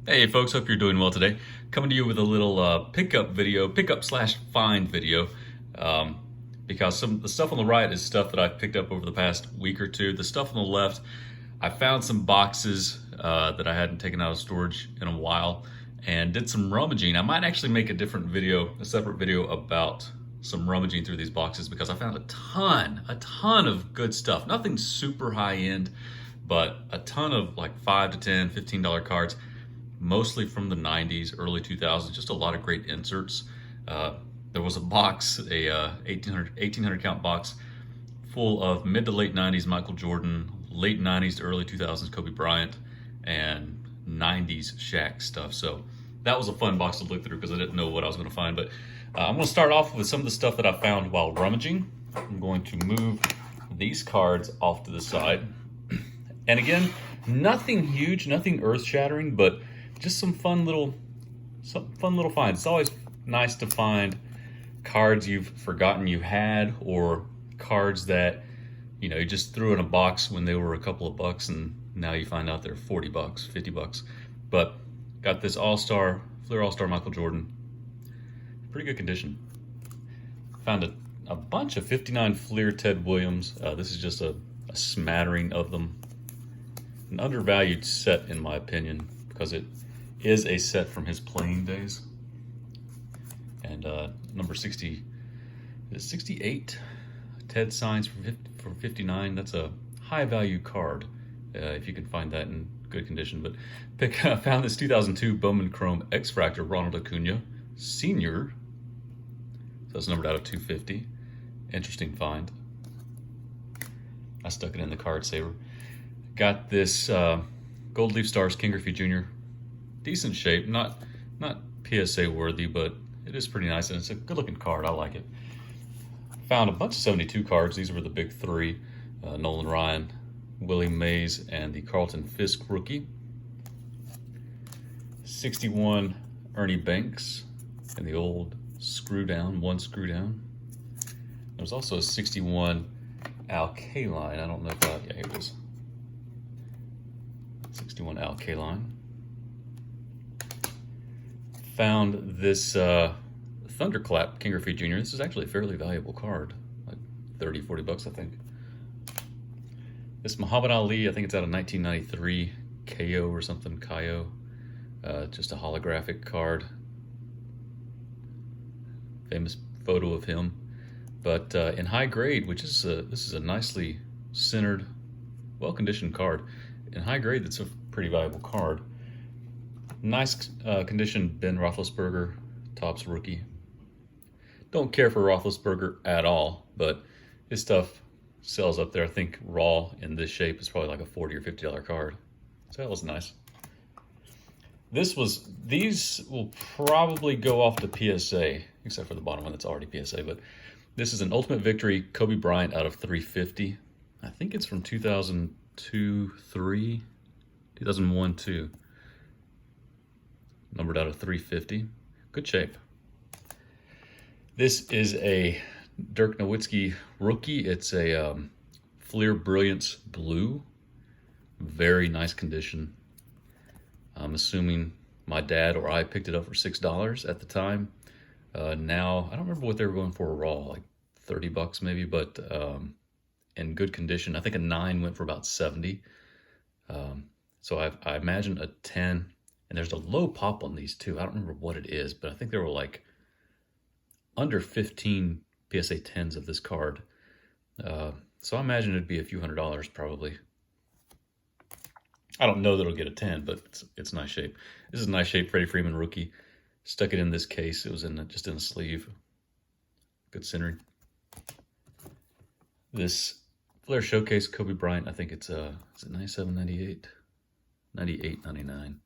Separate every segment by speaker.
Speaker 1: Hey folks, hope you're doing well today. Coming to you with a little pickup slash find video, um, because some of the stuff on the right is stuff that I've picked up over the past week or two. The stuff on the left, I found some boxes that I hadn't taken out of storage in a while, and did some rummaging. I might actually make a separate video about some rummaging through these boxes because I found a ton of good stuff. Nothing super high end, but a ton of like 5 to 10, $15 cards, mostly from the 90s, early 2000s, just a lot of great inserts. There was a box, a 1800 count box full of mid to late 90s Michael Jordan, late 90s to early 2000s Kobe Bryant, and 90s Shaq stuff. So that was a fun box to look through because I didn't know what I was going to find. But I'm going to start off with some of the stuff that I found while rummaging. I'm going to move these cards off to the side. And again, nothing huge, nothing earth-shattering, but just some fun little finds. It's always nice to find cards you've forgotten you had, or cards that you just threw in a box when they were a couple of bucks and now you find out they're 40 bucks, 50 bucks. But got this Fleer All-Star Michael Jordan. Pretty good condition. Found a bunch of 59 Fleer Ted Williams. This is just a smattering of them. An undervalued set in my opinion because it is a set from his playing days. And number 60 is 68 Ted signs from 59. That's a high value card if you can find that in good condition. But found this 2002 Bowman Chrome X-Fractor Ronald Acuna Senior. So that's numbered out of 250. Interesting find. I stuck it in the card saver. Got this Gold Leaf Stars King Griffey Jr. Decent shape, not PSA worthy, but it is pretty nice and it's a good looking card. I like it. Found a bunch of 72 cards. These were the big three: Nolan Ryan, Willie Mays, and the Carlton Fisk rookie. 61 Ernie Banks and the old one screw down. There's also a 61 Al Kaline. I don't know if yeah, here it is. 61 Al Kaline. Found this Thunderclap King Griffey Jr. This is actually a fairly valuable card, like 30, 40 bucks, I think. This Muhammad Ali, I think it's out of 1993, KO or something, Kaio. Just a holographic card. Famous photo of him. But in high grade, which is this is a nicely centered, well-conditioned card. In high grade, that's a pretty valuable card. Nice condition Ben Roethlisberger, Topps rookie. Don't care for Roethlisberger at all, but his stuff sells up there. I think raw in this shape is probably like a $40 or $50 card. So that was nice. These will probably go off to PSA, except for the bottom one that's already PSA, but this is an Ultimate Victory Kobe Bryant out of 350. I think it's from 2002, 3, 2001, 2. Numbered out of 350. Good shape. This is a Dirk Nowitzki rookie. It's a Fleer Brilliance Blue. Very nice condition. I'm assuming my dad or I picked it up for $6 at the time. Now, I don't remember what they were going for raw, like 30 bucks maybe, but in good condition. I think a 9 went for about 70. So I imagine a 10, and there's a low pop on these too. I don't remember what it is, but I think they were like under 15 PSA 10s of this card. So I imagine it'd be a few $100s probably. I don't know that it'll get a 10, but it's nice shape. This is nice shape, Freddie Freeman rookie. Stuck it in this case. It was just in a sleeve. Good centering. This Fleer Showcase Kobe Bryant, I think it's is it 97, 98? 98, 99.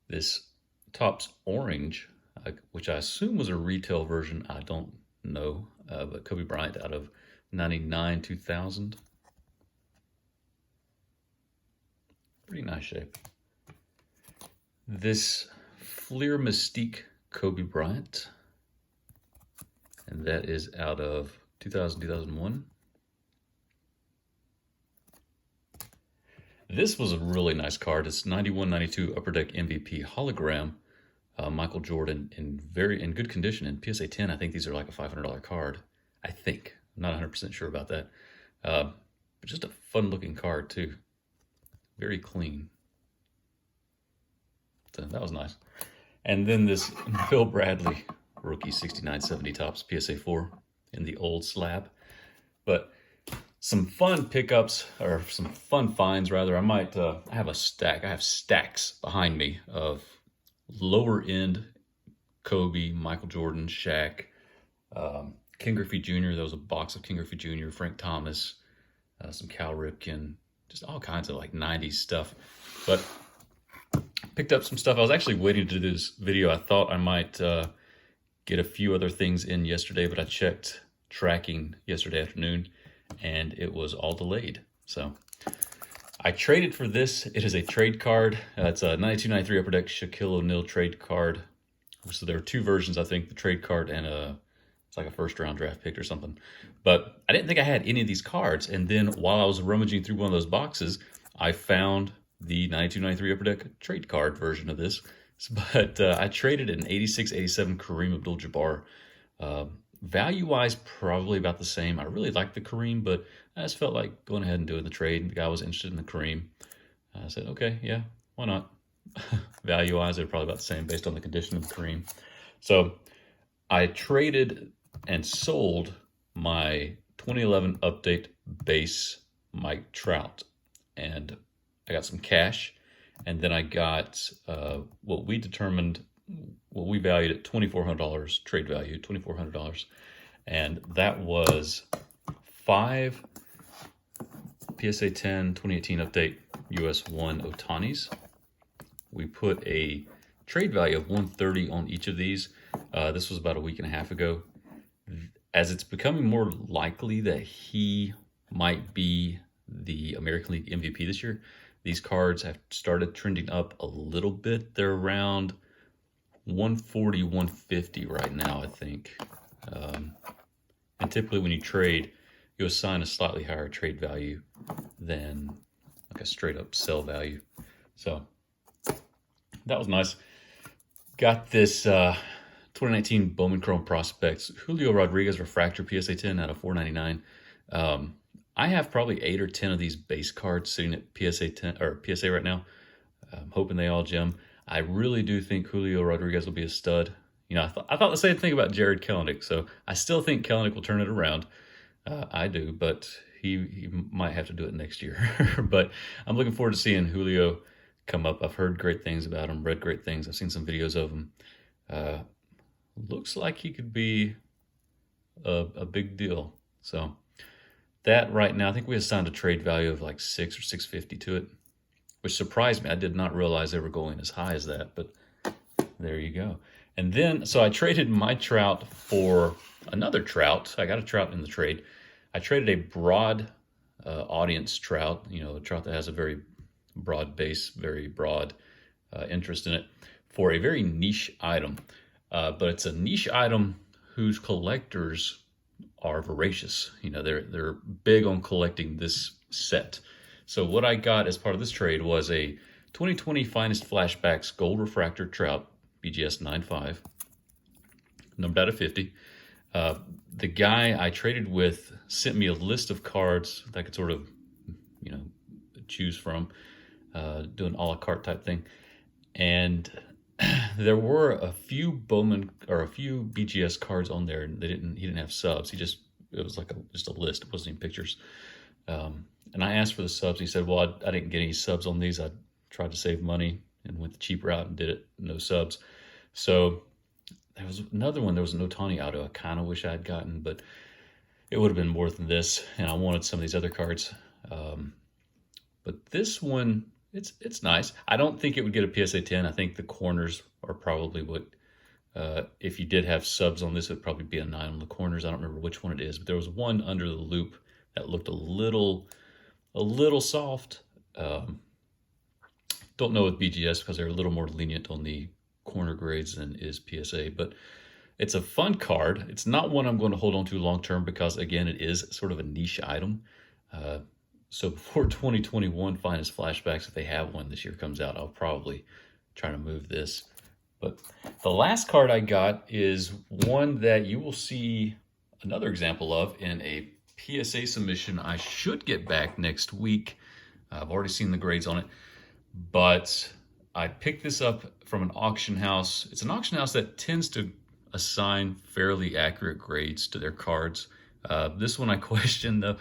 Speaker 1: This Topps Orange, which I assume was a retail version. I don't know, but Kobe Bryant out of 99, 2000. Pretty nice shape. This Fleer Mystique Kobe Bryant, and that is out of 2000, 2001. This was a really nice card. It's 91-92 Upper Deck MVP hologram. Michael Jordan in good condition. In PSA 10, I think these are like a $500 card. I think. I'm not 100% sure about that. But just a fun looking card too. Very clean. So that was nice. And then this Bill Bradley rookie 69-70 Topps PSA 4 in the old slab. But some fun pickups, or some fun finds rather. I have a stack. I have stacks behind me of lower end Kobe, Michael Jordan, Shaq, Ken Griffey Jr. There was a box of Ken Griffey Jr., Frank Thomas, some Cal Ripken, just all kinds of like 90s stuff. But picked up some stuff. I was actually waiting to do this video. I thought I might get a few other things in yesterday, but I checked tracking yesterday afternoon and it was all delayed. So I traded for this. It is a trade card. It's a 92-93 Upper Deck Shaquille O'Neal trade card. So there are two versions, I think, the trade card and it's like a first round draft pick or something. But I didn't think I had any of these cards. And then while I was rummaging through one of those boxes, I found the 92-93 Upper Deck trade card version of this. But I traded an 86-87 Kareem Abdul-Jabbar. Value-wise, probably about the same. I really like the Kareem, but I just felt like going ahead and doing the trade. The guy was interested in the Kareem. I said, okay, yeah, why not? Value-wise, they're probably about the same based on the condition of the Kareem. So I traded and sold my 2011 update base Mike Trout. And I got some cash. And then I got what we valued at $2,400 trade value, $2,400. And that was 5 PSA 10 2018 update US 1 Otanis. We put a trade value of $130 on each of these. This was about a week and a half ago. As it's becoming more likely that he might be the American League MVP this year, these cards have started trending up a little bit. They're around 140, 150 right now, I think. And typically when you trade, you assign a slightly higher trade value than like a straight up sell value. So that was nice. Got this 2019 Bowman Chrome Prospects Julio Rodriguez Refractor PSA 10 out of $4.99. I have probably 8 or 10 of these base cards sitting at PSA 10 or PSA right now. I'm hoping they all gem. I really do think Julio Rodriguez will be a stud. You know, I thought the same thing about Jared Kelenic, so I still think Kelenic will turn it around. I do, but he might have to do it next year. But I'm looking forward to seeing Julio come up. I've heard great things about him, read great things. I've seen some videos of him. Looks like he could be a big deal. So that right now, I think we assigned a trade value of like 6 or 650 to it, which surprised me. I did not realize they were going as high as that, but there you go. And then, so I traded my Trout for another Trout. I got a Trout in the trade. I traded a broad audience Trout, you know, a Trout that has a very broad base, very broad interest in it, for a very niche item. But it's a niche item whose collectors are voracious. You know, they're big on collecting this set. So what I got as part of this trade was a 2020 Finest Flashbacks Gold Refractor Trout BGS 9.5, numbered out of 50. The guy I traded with sent me a list of cards that I could sort of, you know, choose from, do an a la carte type thing. And there were a few Bowman or a few BGS cards on there, and he didn't have subs. It was like just a list. It wasn't even pictures. And I asked for the subs. He said, well, I didn't get any subs on these. I tried to save money and went the cheap route and did it. No subs. So there was another one. There was an Ohtani auto I kind of wish I had gotten, but it would have been more than this. And I wanted some of these other cards. But this one, it's nice. I don't think it would get a PSA 10. I think the corners are probably what, if you did have subs on this, it would probably be a 9 on the corners. I don't remember which one it is, but there was one under the loop that looked a little soft. Don't know with BGS because they're a little more lenient on the corner grades than is PSA, but it's a fun card. It's not one I'm going to hold on to long term because, again, it is sort of a niche item. So before 2021 Finest Flashbacks, if they have one this year comes out, I'll probably try to move this. But the last card I got is one that you will see another example of in a PSA submission I should get back next week. I've already seen the grades on it, but I picked this up from an auction house. It's an auction house that tends to assign fairly accurate grades to their cards. This one I questioned though.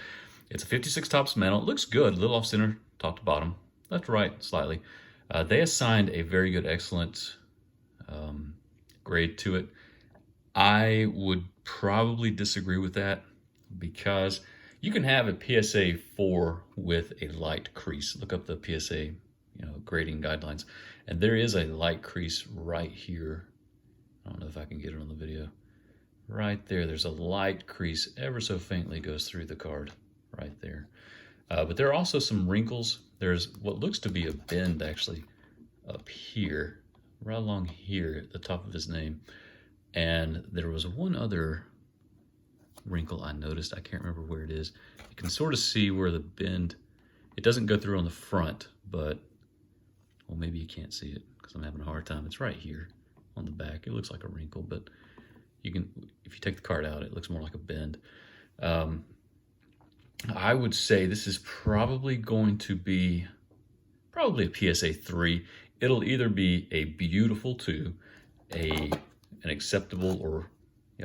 Speaker 1: It's a 56 Topps Mantle. It looks good, a little off center, top to bottom, left to right slightly. They assigned a very good, excellent grade to it. I would probably disagree with that because you can have a PSA 4 with a light crease. Look up the PSA, grading guidelines, and there is a light crease right here. I don't know if I can get it on the video. Right there, there's a light crease ever so faintly goes through the card right there. But there are also some wrinkles. There's what looks to be a bend actually up here, right along here at the top of his name. And there was one other wrinkle I noticed. I can't remember where it is. You can sort of see where the bend, it doesn't go through on the front, but, well, maybe you can't see it because I'm having a hard time. It's right here on the back. It looks like a wrinkle, but you can, if you take the card out, it looks more like a bend. I would say this is probably going to be a PSA 3. It'll either be a beautiful 2, an acceptable, or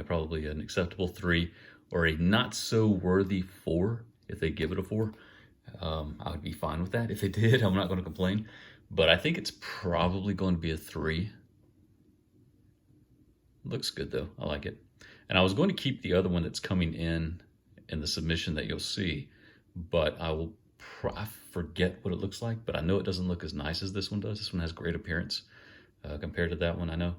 Speaker 1: probably an acceptable 3, or a not so worthy 4. If they give it a 4, I would be fine with that. If they did, I'm not going to complain. But I think it's probably going to be a 3. Looks good though. I like it. And I was going to keep the other one that's coming in the submission that you'll see, but I forget what it looks like, but I know it doesn't look as nice as this one does. This one has great appearance compared to that one, I know.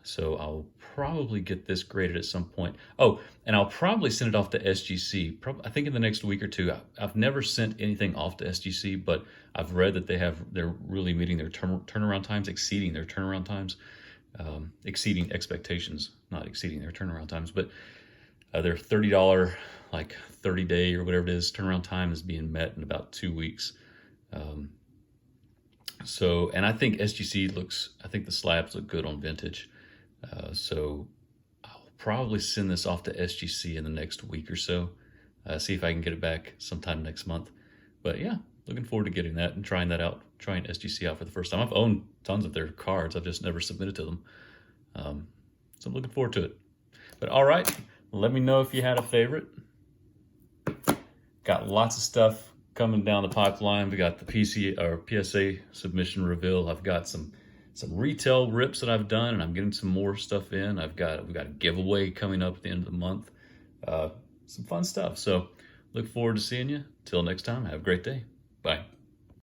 Speaker 1: So I'll probably get this graded at some point. Oh, and I'll probably send it off to SGC, I think in the next week or two. I've never sent anything off to SGC, but I've read that they're really meeting their turnaround times, exceeding their turnaround times, exceeding expectations, not exceeding their turnaround times, but their $30, like 30-day or whatever it is, turnaround time is being met in about 2 weeks. And I think SGC I think the slabs look good on vintage. So I'll probably send this off to SGC in the next week or so. See if I can get it back sometime next month. But yeah, looking forward to getting that and trying that out, trying SGC out for the first time. I've owned tons of their cards. I've just never submitted to them. So I'm looking forward to it. But all right, let me know if you had a favorite. Got lots of stuff coming down the pipeline. We got the PSA submission reveal. I've got some retail rips that I've done, and I'm getting some more stuff in. We've got a giveaway coming up at the end of the month. Some fun stuff. So look forward to seeing you. Till next time, have a great day. Bye.